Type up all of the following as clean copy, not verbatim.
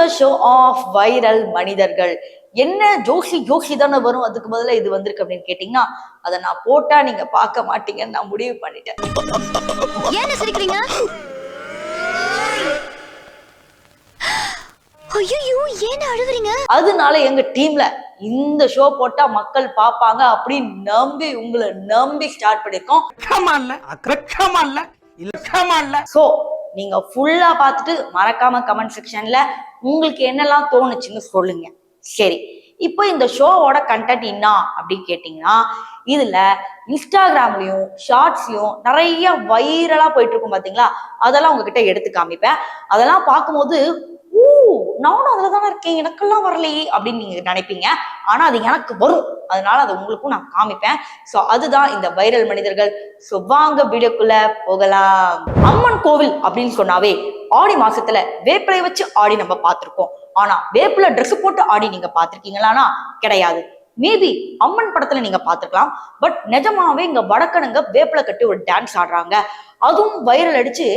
The show of viral மனிதர்கள். என்ன ஜோஷி ஜோஷி தானே வரும், அதுக்கு பதிலா இது வந்திருக்கு அப்படின்னு கேட்டீங்கன்னா, அதை நான் போட்டா நீங்க பார்க்க மாட்டீங்கன்னு நான் முடிவு பண்ணிட்டேன். ஏன் சிரிக்கிறீங்க? ஐயோ, ஏன் அழுகுறீங்க? அதனால எங்க டீம்ல இந்த ஷோ போட்டா மக்கள் பாப்பாங்க அப்படின்னு நம்பி உங்களை நம்பி ஸ்டார்ட் பண்ணிருக்கோம். சோ நீங்க ஃபுல்லா பார்த்துட்டு மறக்காம கமெண்ட் செக்ஷன்ல உங்களுக்கு என்னெல்லாம் தோணுச்சுன்னு சொல்லுங்க. சரி, இப்போ இந்த ஷோவோட கண்டென்ட் என்ன அப்படின்னு கேட்டீங்கன்னா, இதுல இன்ஸ்டாகிராம்லயும் ஷார்ட்ஸ்லயும் நிறைய வைரலா போயிட்டு இருக்கும் பாத்தீங்களா, அதெல்லாம் உங்ககிட்ட எடுத்து காமிப்பேன். அதெல்லாம் பார்க்கும்போது நானும் அதுலதானே இருக்கேன், எனக்கெல்லாம் வரலையே அப்படின்னு நீங்க நினைப்பீங்க. ஆனா அது எனக்கு வரும், அதனால அதை உங்களுக்கும் நான் காமிப்பேன். சோ அதுதான் இந்த வைரல் மனிதர்கள். சோ வாங்க வீடியோக்குள்ள போகலாம். அம்மன் கோவில் அப்படின்னு சொன்னாவே ஆடி மாசத்துல வேப்பிலை வச்சு ஆடி நம்ம பார்த்திருக்கோம். ஆனா வேப்பிலை ட்ரெஸ் போட்டு ஆடி நீங்க பார்த்திருக்கீங்களானா கிடையாது. மேபி அம்மன் படத்துல நீங்க பார்த்திருக்கலாம். பட் நிஜமாவே இங்க வடக்கனுங்க வேப்பிலை கட்டி ஒரு டான்ஸ் ஆடுறாங்க. அதுவும் வைரல் அடிச்சு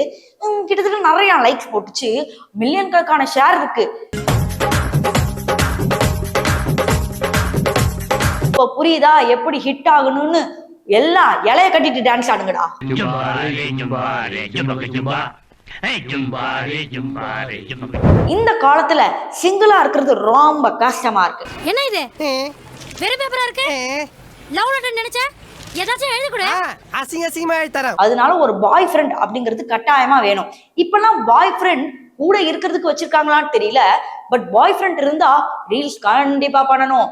கிட்டத்தட்ட நிறைய லைக்ஸ் போட்டுச்சு, மில்லியன் கணக்கான ஷேர் இருக்கு. இப்ப புரியுதா எப்படி ஹிட் ஆகணும்னு? எல்லாம் இலைய கட்டிட்டு டான்ஸ் ஆடுங்கடா. இந்த காலத்துல சிங்கிளா இருக்கிறது ரொம்ப கஷ்டமா இருக்கு. என்ன இது வேற பேப்பரா இருக்கு? லவ் லெட்டர் நினைச்சா ஏதாச்சும் எழுதி கொடு. அசிங்கமா எழுதி தரேன். அதனால ஒரு பாய் ஃப்ரெண்ட் அப்படிங்கிறது கட்டாயமா வேணும். இப்பெல்லாம் பாய் ஃப்ரெண்ட் கூட இருக்கிறதுக்கு வச்சிருக்காங்களான்னு தெரியல. பட் பாய் ஃப்ரெண்ட் இருந்தா ரீல்ஸ் கண்டிப்பா பண்ணணும்.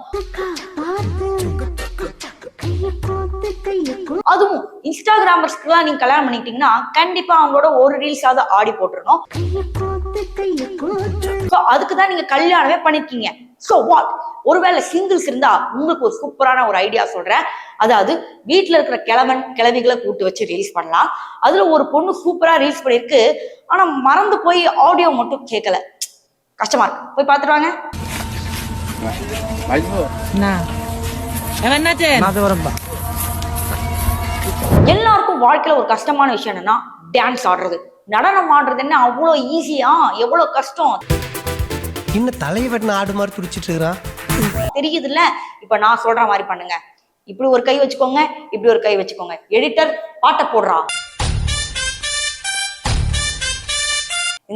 அதுவும் இன்ஸ்டாகிராமர்ஸ்க்குலாம் நீங்க கல்யாணம் பண்ணிக்கிட்டீங்கன்னா கண்டிப்பா அவங்களோட ஒரு ரீல்ஸாவது ஆடி போட்டுருணும். அதுக்குதான் நீங்க கல்யாணமே பண்ணிருக்கீங்க. சோ வாட், ஒருவேளை சிங்கிள்ஸ் இருந்தா உங்களுக்கு ஒரு சூப்பரான ஒரு ஐடியா சொல்றேன். அதாவது வீட்டுல இருக்கிற கிழவிகளை கூட்டு வச்சு ரீல்ஸ் பண்ணலாம். அதுல ஒரு பொண்ணு சூப்பரா ரீல்ஸ் பண்ணிருக்கு, ஆனா மறந்து போய் ஆடியோ மட்டும் கேட்கல. கஷ்டமா இருக்கு, போய் பாத்துட்டு வாங்க. எல்லாருக்கும் வாழ்க்கையில ஒரு கஷ்டமான விஷயம் என்னன்னா டான்ஸ் ஆடுறது. நடனம் ஆடுறது என்ன அவ்வளவு ஈஸியா, எவ்வளவு கஷ்டம். இன்னும் தலையை வெட்டின ஆடு மாதிரி துடிச்சிட்டு இருக்கிறான் தெரியுது இல்ல? இப்ப நான் சொல்ற மாதிரி பண்ணுங்க. இப்படி ஒரு கை வச்சுக்கோங்க, இப்படி ஒரு கை வச்சுக்கோங்க. எடிட்டர் பாட்டை போடுறா.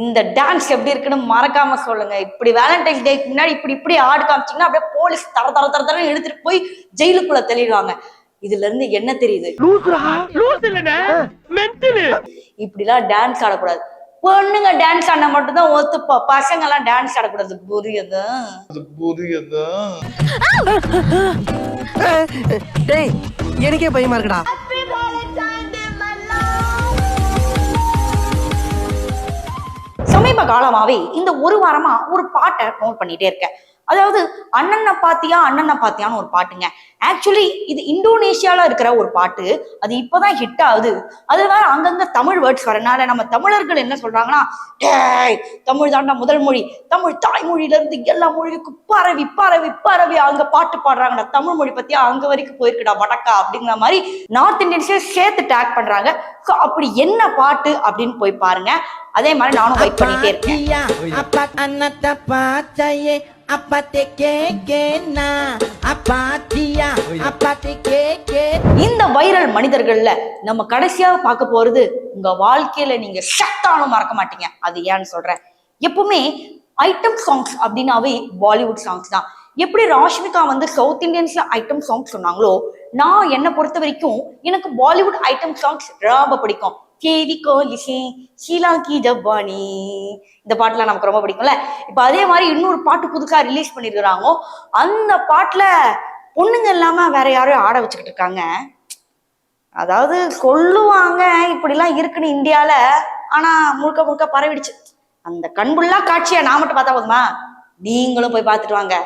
இந்த டான்ஸ் எப்படி இருக்குன்னு மறக்காம சொல்லுங்க. இப்படி வேலண்டைன்ஸ் டேக்கு முன்னாடி இப்படி ஆடு காமிச்சிங்கன்னா அப்படியே போலீஸ் தர எடுத்துட்டு போய் ஜெயிலுக்குள்ள தெளிவாங்க. இதுல இருந்து என்ன தெரியுது? இப்படிலாம் டான்ஸ் ஆடக்கூடாது. பொண்ணுங்க டான்ஸ் ஆட மட்டும்தான் ஒத்துப்பா, பசங்க எல்லாம் டான்ஸ் ஆடக்கூடாது. புரியுது? எனக்கே பயமா இருக்குடா. சமீப காலமாவே இந்த ஒரு வாரமா ஒரு பாட்டை நோட் பண்ணிட்டே இருக்கேன். அதாவது அண்ணனை பாத்தியான்னு ஒரு பாட்டுங்க. ஆக்சுவலி இது இந்தோனேஷியால இருக்கிற ஒரு பாட்டு. அது இப்பதான் ஹிட் ஆகுது. அது வேற அங்கங்க தமிழ் வேர்ட்ஸ் வரனால நம்ம தமிழர்கள் என்ன சொல்றாங்கன்னா, தமிழ் தாண்டா முதல் மொழி, தமிழ் தாய்மொழியில இருந்து எல்லா மொழிக்கும் பரவி பரவி பரவி அங்க பாட்டு பாடுறாங்கடா, தமிழ் மொழி பத்தியா அங்க வரைக்கும் போயிருக்குடா வடக்கா அப்படிங்கிற மாதிரி நார்த் இந்தியன்ஸே சேர்த்து டேக் பண்றாங்க. சோ அப்படி என்ன பாட்டு அப்படின்னு போய் பாருங்க. அதே மாதிரி நானும் வெயிட் பண்ணிட்டே இருக்கேன். இந்த வைரல் மனிதர்கள்ல நம்ம கடைசியாக பார்க்க போறது உங்க வாழ்க்கையில நீங்க சட்டானும் மறக்க மாட்டீங்க. அது ஏன்னு சொல்றேன். எப்பவுமே ஐட்டம் சாங்ஸ் அப்படின்னாவே பாலிவுட் சாங்ஸ் தான். எப்படி ராஷ்மிகா வந்து சவுத் இந்தியன்ஸ்ல ஐட்டம் சாங்ஸ் சொன்னாங்களோ, நான் என்னை பொறுத்த வரைக்கும் எனக்கு பாலிவுட் ஐட்டம் சாங்ஸ் ரொம்ப பிடிக்கும். கேவி கோலிஷே ஷீலா கி ஜப்பானி, இந்த பாட்டுலாம் நமக்கு ரொம்ப பிடிக்கும்ல. இப்ப அதே மாதிரி இன்னொரு பாட்டு புதுசா ரிலீஸ் பண்ணிருக்கிறாங்க. அந்த பாட்டுல பொண்ணுங்க இல்லாம வேற யாரையும் ஆட வச்சுக்கிட்டு இருக்காங்க. அதாவது சொல்லுவாங்க இப்படிலாம் இருக்குன்னு இந்தியால, ஆனா முழுக்க முழுக்க பரவிடுச்சு. அந்த கண்புள்ளா காட்சியை நான் மட்டும் பார்த்தா போதுமா? நீங்களும் போய் பார்த்துட்டு வாங்க.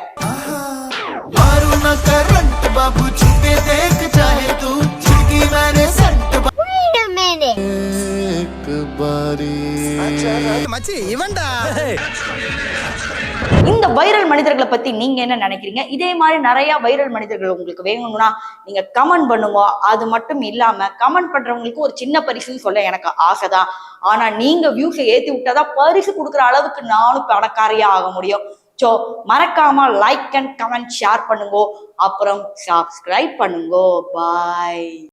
மச்சி இவன்டா. இந்த வைரல் மனிதர்களை பத்தி நீங்க என்ன நினைக்கிறீங்க? இதே மாதிரி நிறைய வைரல் மனிதர்கள் உங்களுக்கு வேணும்னா நீங்க கமெண்ட் பண்ணுங்க. அது மட்டும் இல்லாம கமெண்ட் பண்றவங்களுக்கு ஒரு சின்ன பரிசுன்னு சொல்ல எனக்கு ஆசைதான். ஆனா நீங்க வியூஸை ஏத்தி விட்டாதான் பரிசு கொடுக்குற அளவுக்கு நானும் பணக்காரியா ஆக முடியும். சோ மறக்காம லைக் அண்ட் கமெண்ட் ஷேர் பண்ணுங்க. அப்புறம் சப்ஸ்கிரைப் பண்ணுங்க. பாய்.